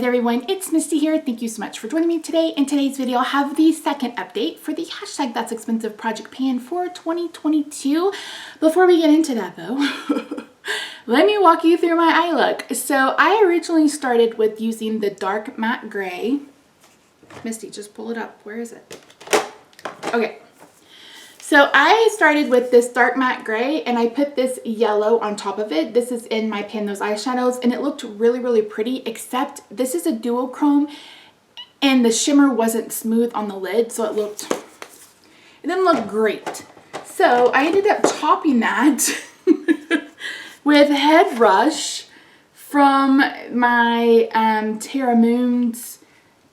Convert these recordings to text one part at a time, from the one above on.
there everyone, it's Misty here. Thank you so much for joining me today. In today's video, I'll have the second update for the hashtag That's Expensive project pan for 2022. Before we get into that though, let me walk you through my eye look. So I originally started with using the dark matte gray. Misty, just pull it up. Where is it? Okay. So I started with this dark matte gray and I put this yellow on top of it. This is in my Pan Those Eyeshadows and it looked really, really pretty, except this is a duochrome and the shimmer wasn't smooth on the lid. So it didn't look great. So I ended up topping that with Head Rush from my Terra Moons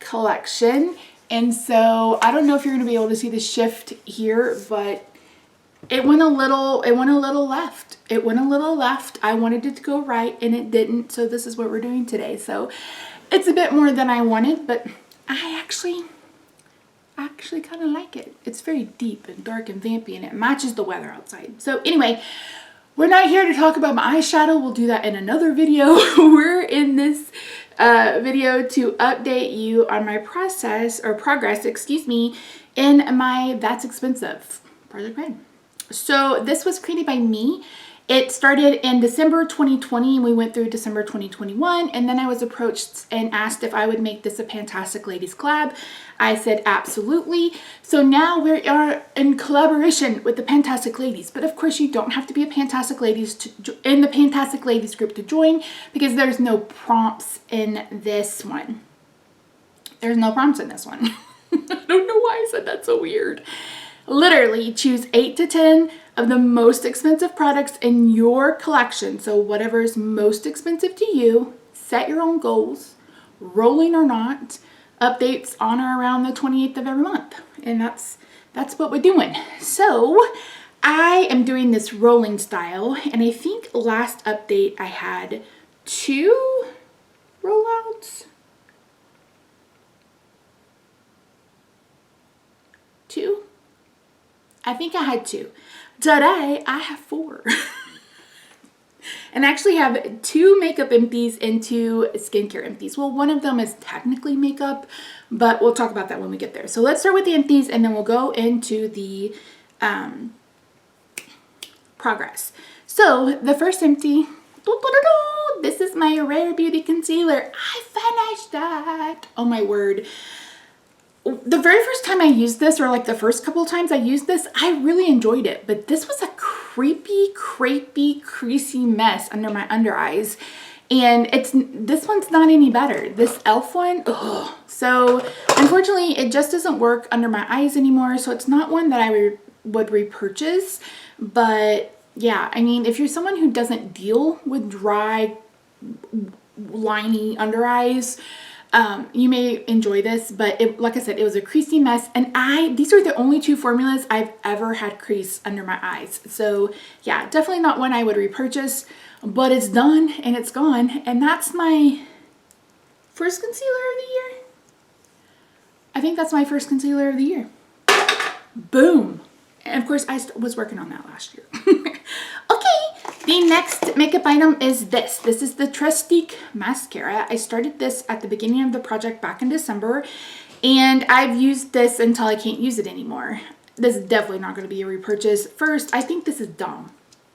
collection. And so I don't know if you're going to be able to see the shift here, but it went a little left. It went a little left. I wanted it to go right and it didn't. So this is what we're doing today. So it's a bit more than I wanted, but I actually kind of like it. It's very deep and dark and vampy and it matches the weather outside. So anyway, we're not here to talk about my eyeshadow. We'll do that in another video. We're in this video to update you on my progress, excuse me, in my That's Expensive project pan. So this was created by me. It started in December 2020 and we went through December 2021, and then I was approached and asked if I would make this a Fantastic Ladies collab. I said absolutely. So now we are in collaboration with the Fantastic Ladies, but of course you don't have to be a Fantastic Ladies in the Fantastic Ladies group to join, because there's no prompts in this one. There's no prompts in this one. I don't know why I said that so weird. Literally choose 8 to 10 of the most expensive products in your collection. So whatever is most expensive to you, set your own goals, rolling or not, updates on or around the 28th of every month. And that's what we're doing. So I am doing this rolling style, and I think last update I had 2 rollouts. 2? I think I had 2. Today I have 4. And I actually have 2 makeup empties and 2 skincare empties. Well, one of them is technically makeup, but we'll talk about that when we get there. So let's start with the empties and then we'll go into the progress. So the first empty, this is my Rare Beauty concealer. I finished that. Oh my word. The very first time I used this, or like the first couple of times I used this, I really enjoyed it. But this was a creepy, crepey, creasy mess under my under eyes. And this one's not any better. This e.l.f. one, ugh. So unfortunately, it just doesn't work under my eyes anymore. So it's not one that I would repurchase. But yeah, I mean, if you're someone who doesn't deal with dry, liney under eyes, you may enjoy this, but like I said, it was a creasy mess, and these are the only 2 formulas I've ever had crease under my eyes. So yeah, definitely not one I would repurchase, but it's done and it's gone, and that's my first concealer of the year. I think that's my first concealer of the year. Boom. And of course I was working on that last year. Okay, the next makeup item is this. This is the Trestique mascara. I started this at the beginning of the project back in December, and I've used this until I can't use it anymore. This is definitely not going to be a repurchase. First, I think this is dumb.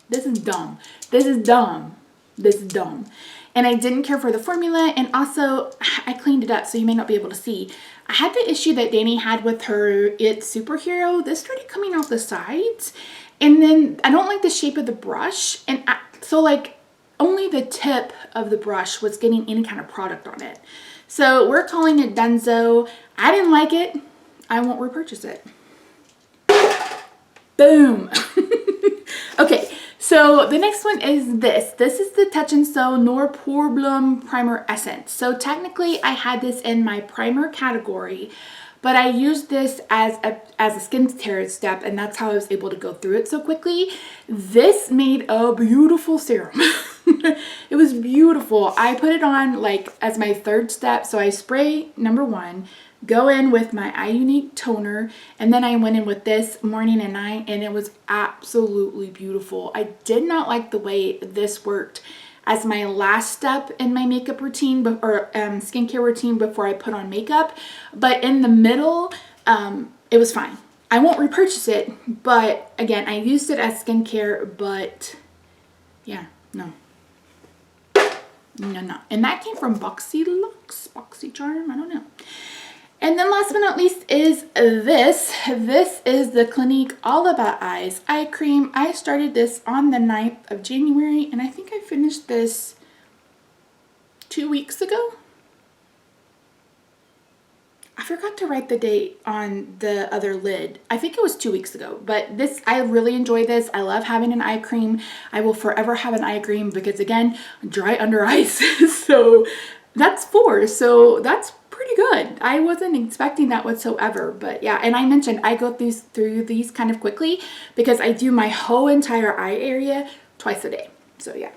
This is dumb. This is dumb. This is dumb. And I didn't care for the formula, and also I cleaned it up so you may not be able to see. I had the issue that Danny had with her It's Superhero. This started coming out the sides, and then I don't like the shape of the brush, and so like only the tip of the brush was getting any kind of product on it. So we're calling it Dunzo. I didn't like it. I won't repurchase it. Boom. Okay. So the next one is this. This is the Touch and Sew Noir Pore Bloom Primer Essence. So technically I had this in my primer category, but I used this as a skincare step, and that's how I was able to go through it so quickly. This made a beautiful serum. It was beautiful. I put it on like as my 3rd step. So I spray number 1, go in with my Eye Unique toner, and then I went in with this morning and night, and it was absolutely beautiful. I did not like the way this worked as my last step in my makeup routine or skincare routine before I put on makeup. But in the middle, it was fine. I won't repurchase it, but again, I used it as skincare, but yeah, no. No. And that came from BoxyCharm, I don't know. And then last but not least is this. This is the Clinique All About Eyes eye cream. I started this on the 9th of January, and I think I finished this 2 weeks ago. I forgot to write the date on the other lid. I think it was 2 weeks ago, but this, I really enjoy this. I love having an eye cream. I will forever have an eye cream because, again, dry under eyes. So that's 4. So that's pretty good. I wasn't expecting that whatsoever, but yeah. And I mentioned I go through these kind of quickly because I do my whole entire eye area twice a day. So yeah.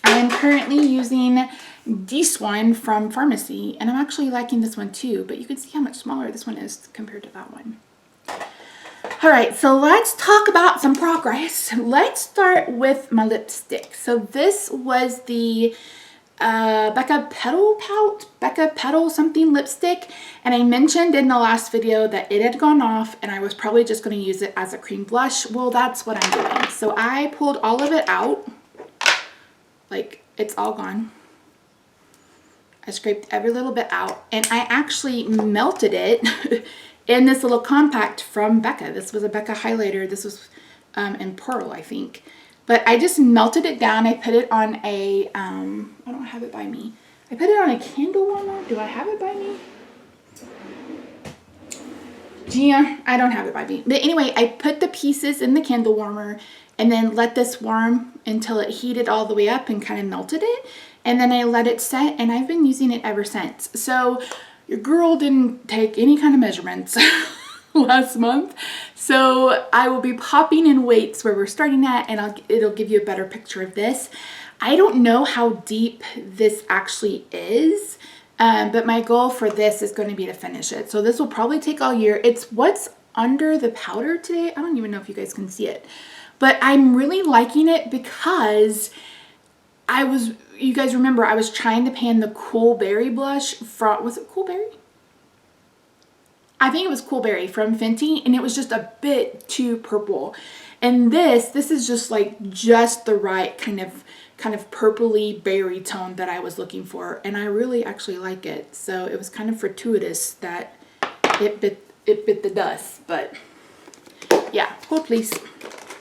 I am currently using this one from Pharmacy, and I'm actually liking this one too, but you can see how much smaller this one is compared to that one. All right, so let's talk about some progress. Let's start with my lipstick. So this was the Becca Petal something lipstick, and I mentioned in the last video that it had gone off and I was probably just going to use it as a cream blush. Well, that's what I'm doing. So I pulled all of it out. Like, it's all gone. I scraped every little bit out, and I actually melted it in this little compact from Becca. This was a Becca highlighter. This was in Pearl, I think. But I just melted it down. I put it on a, I don't have it by me. I put it on a candle warmer. Do I have it by me? Yeah, I don't have it by me. But anyway, I put the pieces in the candle warmer and then let this warm until it heated all the way up and kind of melted it. And then I let it set, and I've been using it ever since. So your girl didn't take any kind of measurements last month. So I will be popping in weights where we're starting at, and it'll give you a better picture of this. I don't know how deep this actually is, but my goal for this is going to be to finish it. So this will probably take all year. It's what's under the powder today. I don't even know if you guys can see it, but I'm really liking it because you guys remember I was trying to pan the Cool Berry blush from, was it Cool Berry? I think it was Cool Berry from Fenty, and it was just a bit too purple. And this is just like just the right kind of purpley berry tone that I was looking for, and I really actually like it. So it was kind of fortuitous that it bit the dust, but yeah, hold please.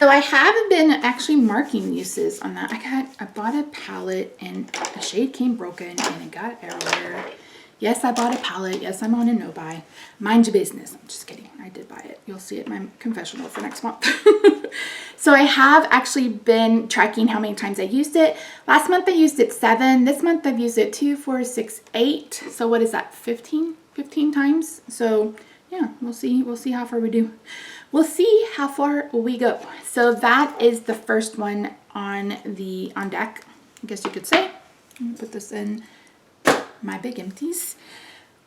So I haven't been actually marking uses on that. I bought a palette and a shade came broken and it got everywhere. Yes, I bought a palette. Yes, I'm on a no-buy. Mind your business. I'm just kidding. I did buy it. You'll see it in my confessional for next month. So I have actually been tracking how many times I used it. Last month I used it 7. This month I've used it 2, 4, 6, 8. So what is that? 15 times. So yeah, we'll see how far we do. We'll see how far we go. So that is the first one on deck, I guess you could say. I'm gonna put this in my big empties.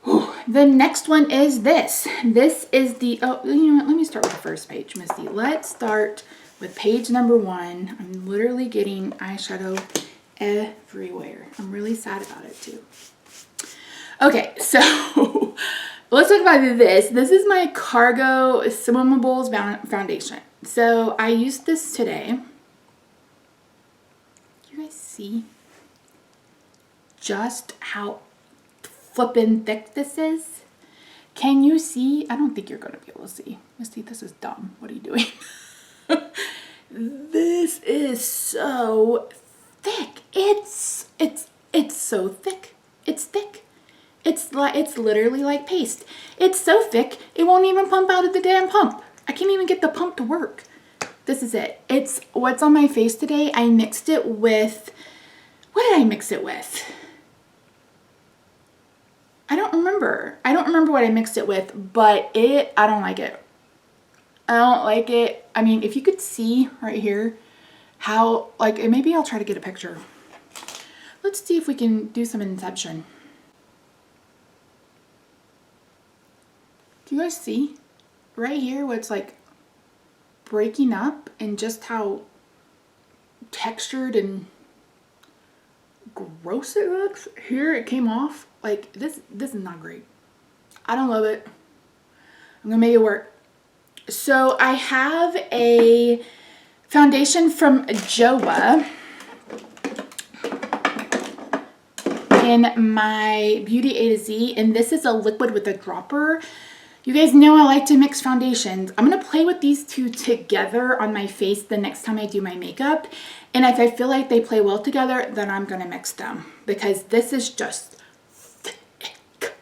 Whew. The next one is this. This is the, oh, you know what? Let me start with the first page, Misty. Let's start with page number 1. I'm literally getting eyeshadow everywhere. I'm really sad about it too. Okay, so let's talk about this. This is my Cargo Swimmables foundation. So I used this today. You guys see just how flippin' thick this is? Can you see? I don't think you're going to be able to see. Misty, this is dumb. What are you doing? This is so thick. It's so thick. It's thick. It's literally like paste. It's so thick, it won't even pump out of the damn pump. I can't even get the pump to work. This is it. It's what's on my face today. I mixed it with, what did I mix it with? I don't remember. I don't remember what I mixed it with, but I don't like it. I don't like it. I mean, if you could see right here how, like, maybe I'll try to get a picture. Let's see if we can do some inception. Do you guys see right here what's like breaking up and just how textured and gross it looks. Here it came off. Like this is not great. I don't love it. I'm gonna make it work. So I have a foundation from Joa in my Beauty A to Z, and this is a liquid with a dropper. You guys know I like to mix foundations. I'm gonna play with these two together on my face the next time I do my makeup, and if I feel like they play well together, then I'm gonna mix them, because this is just thick.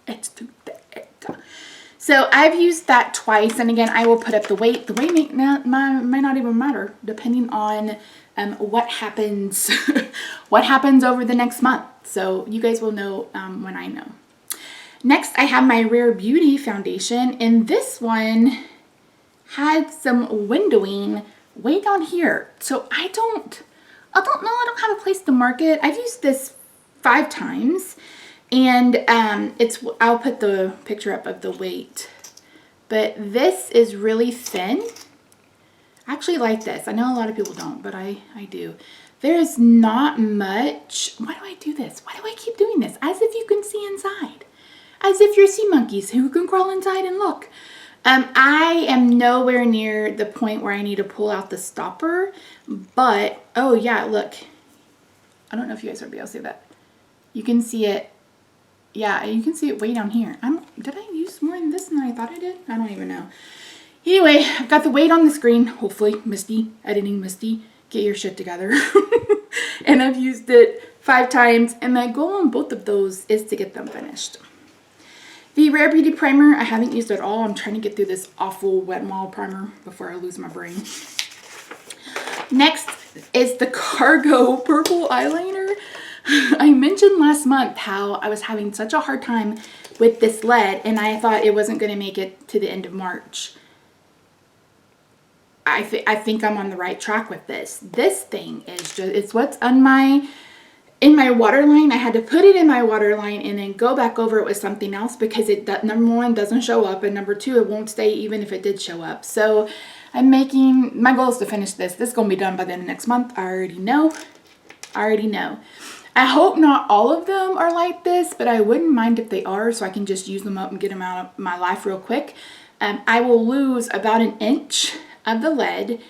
It's too thick. So I've used that twice, and again, I will put up the weight. The weight might not even matter, depending on what happens what happens over the next month. So you guys will know when I know. Next, I have my Rare Beauty foundation, and this one had some windowing way down here. So I don't know. I don't have a place to mark it. I've used this 5 times. And I'll put the picture up of the weight, but this is really thin. I actually like this. I know a lot of people don't, but I do. There's not much. Why do I do this? Why do I keep doing this? As if you can see inside. As if you're sea monkeys who can crawl inside and look. I am nowhere near the point where I need to pull out the stopper, but, oh yeah, look. I don't know if you guys will be able to see that. You can see it. Yeah, you can see it way down here. Did I use more than this than I thought I did? I don't even know. Anyway, I've got the weight on the screen. Hopefully, Misty, editing Misty, get your shit together. And I've used it 5 times, and my goal on both of those is to get them finished. The Rare Beauty primer, I haven't used at all. I'm trying to get through this awful Wet n Wild primer before I lose my brain. Next is the Cargo purple eyeliner. I mentioned last month how I was having such a hard time with this lead, and I thought it wasn't going to make it to the end of March. I think I'm on the right track with this. This thing is just, it's what's on in my waterline. I had to put it in my waterline and then go back over it with something else, because number 1, doesn't show up, and number 2, it won't stay even if it did show up. So my goal is to finish this. This is going to be done by the end of next month. I already know. I hope not all of them are like this, but I wouldn't mind if they are, so I can just use them up and get them out of my life real quick. I will lose about 1 inch of the lead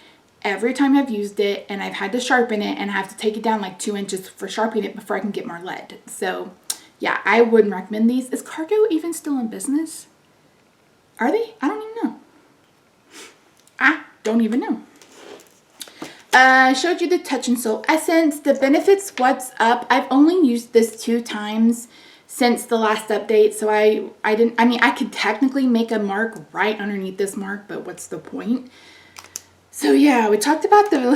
every time I've used it, and I've had to sharpen it, and I have to take it down like 2 inches for sharpening it before I can get more lead. So yeah, I wouldn't recommend these. Is Cargo even still in business? Are they? I don't even know. I don't even know. I showed you the Touch and Soul Essence. The Benefits What's Up. I've only used this 2 times since the last update, so I could technically make a mark right underneath this mark, but what's the point? So yeah, we talked about the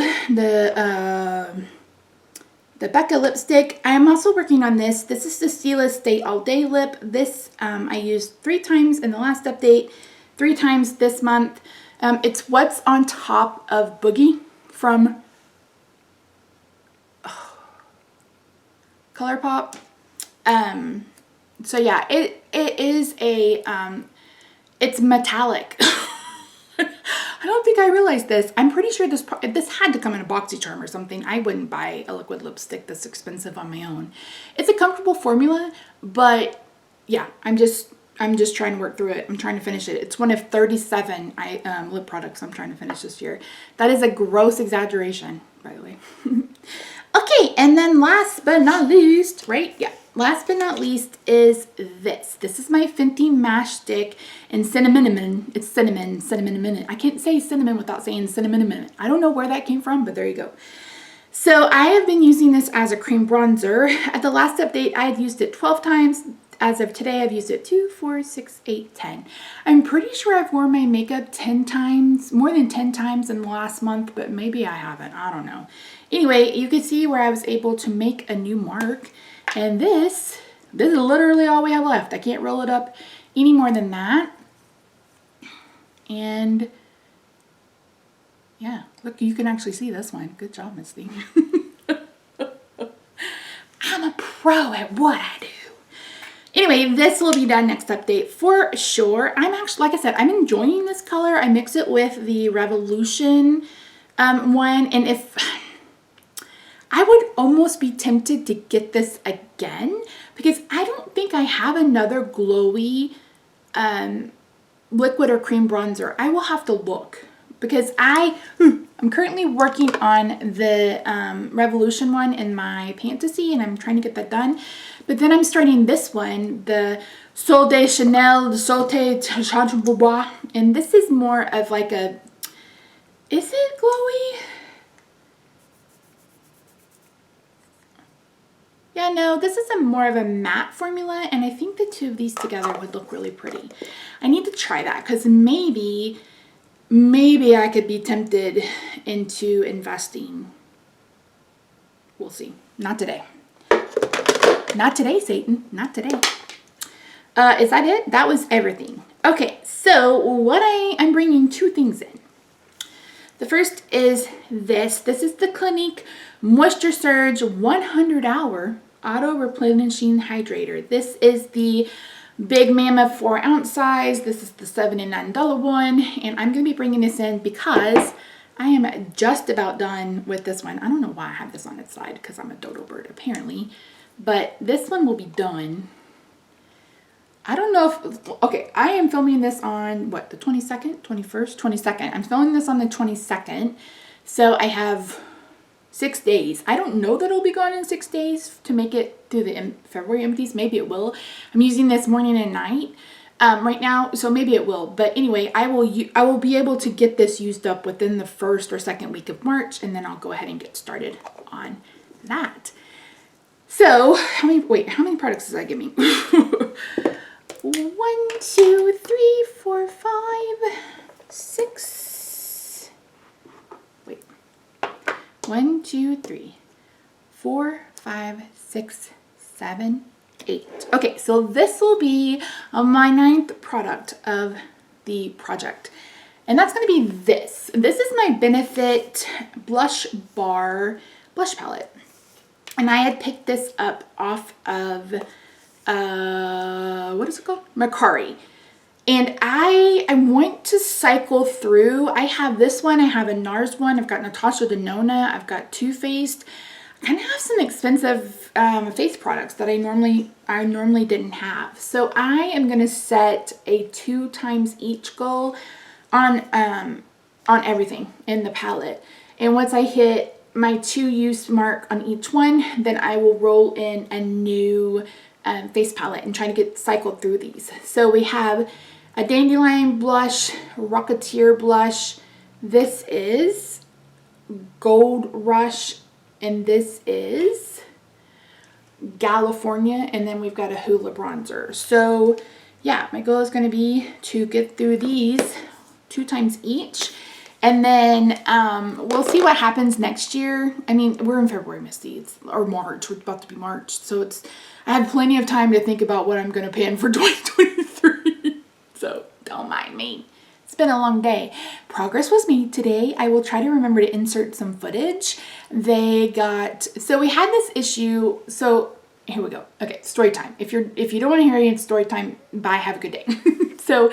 Becca lipstick. I am also working on this. This is the Stila Stay All Day lip. This I used 3 times in the last update, 3 times this month. It's What's on Top of Boogie from ColourPop. So yeah, it is a it's metallic. I don't think I realized this. I'm pretty sure this had to come in a BoxyCharm or something. I wouldn't buy a liquid lipstick this expensive on my own. It's a comfortable formula, but yeah, I'm just trying to work through it. I'm trying to finish it. It's one of 37 lip products I'm trying to finish this year. That is a gross exaggeration, by the way. Okay, and then last but not least, right? Yeah. Last but not least is this. This is my Fenty Mash Stick in Cinnamon. It's cinnamon. I can't say cinnamon without saying cinnamon. I don't know where that came from, but there you go. So I have been using this as a cream bronzer. At the last update, I had used it 12 times. As of today, I've used it 2, 4, 6, 8, 10. I'm pretty sure I've worn my makeup 10 times, more than 10 times in the last month, but maybe I haven't. I don't know. Anyway, you can see where I was able to make a new mark. And this is literally all we have left. I can't roll it up any more than that. And yeah, look, you can actually see this one. Good job, Misty. I'm a pro at what I do. Anyway, this will be done next update for sure. I'm actually, like I said, I'm enjoying this color. I mix it with the Revolution one. And if I would almost be tempted to get this again because I don't think I have another glowy liquid or cream bronzer. I will have to look because I'm currently working on the Revolution one in my fantasy, and I'm trying to get that done. But then I'm starting this one, the Sol de Chanel, the Sol de Chanel, and this is more of like a, is it glowy? Yeah, no, this is more of a matte formula, and I think the two of these together would look really pretty. I need to try that because maybe I could be tempted into investing. We'll see. Not today. Not today, Satan. Not today. Is that it? That was everything. Okay, so what I'm bringing two things in. The first is this. This is the Clinique Moisture Surge 100-hour auto replenishing hydrator. This is the Big Mama 4-ounce size. This is the $79 one, and I'm going to be bringing this in because I am just about done with this one. I don't know why I have this on its side because I'm a dodo bird apparently, but this one will be done. I don't know if, okay, I am filming this on what, the 22nd, 21st, 22nd. I'm filming this on the 22nd. So I have 6 days. I don't know that it'll be gone in 6 days to make it through the February empties. Maybe it will. I'm using this morning and night right now, so maybe it will. But anyway, I will be able to get this used up within the first or second week of March, and then I'll go ahead and get started on that. So how many products does that give me? 1, 2, 3, 4, 5, 6. Wait. 1, 2, 3, 4, 5, 6, 7, 8. Okay, so this will be my 9th product of the project. And that's going to be this. This is my Benefit Blush Bar Blush Palette. And I had picked this up off of what is it called? Mercari. And I want to cycle through. I have this one. I have a NARS one. I've got Natasha Denona. I've got Too Faced. I kind of have some expensive face products that I normally didn't have. So I am going to set a 2 times each goal on everything in the palette. And once I hit my 2 use mark on each one, then I will roll in a new face palette and trying to get cycled through these. So we have a Dandelion blush, Rocketeer blush. This is Gold Rush, and this is California, and then we've got a Hoola bronzer. So yeah, my goal is going to be to get through these 2 times each. And then we'll see what happens next year. I mean, we're in February, Misty, or March. We're about to be March. So I have plenty of time to think about what I'm going to plan for 2023. So don't mind me. It's been a long day. Progress was made today. I will try to remember to insert some footage. So we had this issue. So here we go. Okay, story time. If you don't want to hear it, story time, bye, have a good day. So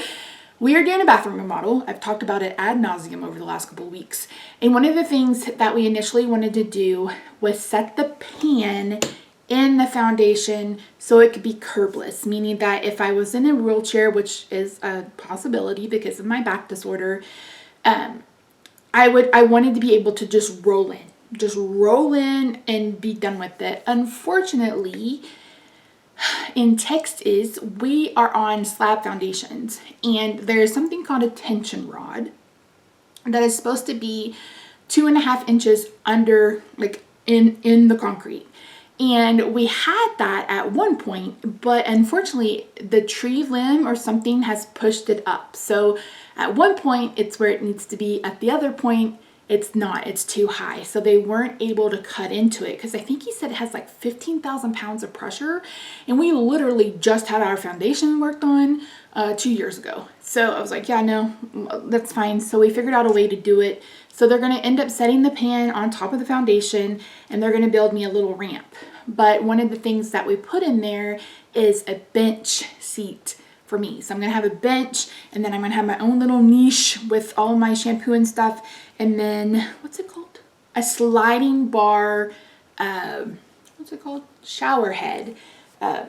we are doing a bathroom remodel. I've talked about it ad nauseum over the last couple of weeks. And one of the things that we initially wanted to do was set the pan in the foundation so it could be curbless, meaning that if I was in a wheelchair, which is a possibility because of my back disorder, I wanted to be able to just roll in and be done with it. Unfortunately, in Texas, we are on slab foundations, and there's something called a tension rod that is supposed to be 2.5 inches under, like in the concrete. And we had that at one point, but unfortunately the tree limb or something has pushed it up. So at one point it's where it needs to be. At the other point, it's not, it's too high. So they weren't able to cut into it because I think he said it has like 15,000 pounds of pressure. And we literally just had our foundation worked on 2 years ago. So I was like, yeah, no, that's fine. So we figured out a way to do it. So they're going to end up setting the pan on top of the foundation, and they're going to build me a little ramp. But one of the things that we put in there is a bench seat for me. So I'm going to have a bench, and then I'm going to have my own little niche with all my shampoo and stuff. And then, what's it called? A sliding bar what's it called? Shower head. I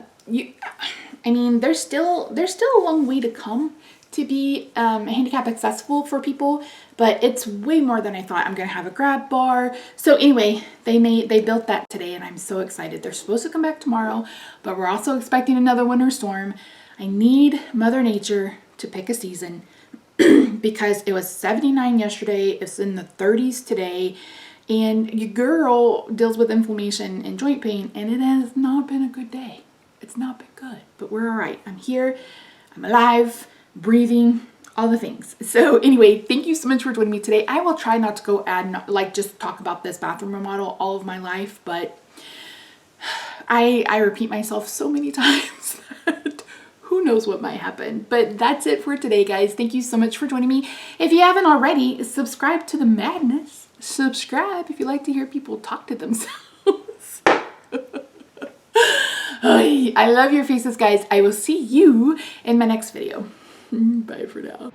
mean, there's still a long way to come to be handicap accessible for people, but it's way more than I thought. I'm gonna have a grab bar. So anyway, they built that today, and I'm so excited. They're supposed to come back tomorrow, but we're also expecting another winter storm. I need Mother Nature to pick a season because it was 79 yesterday. It's in the 30s today. And your girl deals with inflammation and joint pain, and it has not been a good day. It's not been good, but we're all right. I'm here, I'm alive, breathing, all the things. So anyway, thank you so much for joining me today. I will try not to go just talk about this bathroom remodel all of my life, but I repeat myself so many times that who knows what might happen. But that's it for today, guys. Thank you so much for joining me. If you haven't already, subscribe to the madness. Subscribe if you like to hear people talk to themselves. I love your faces, guys. I will see you in my next video. Bye for now.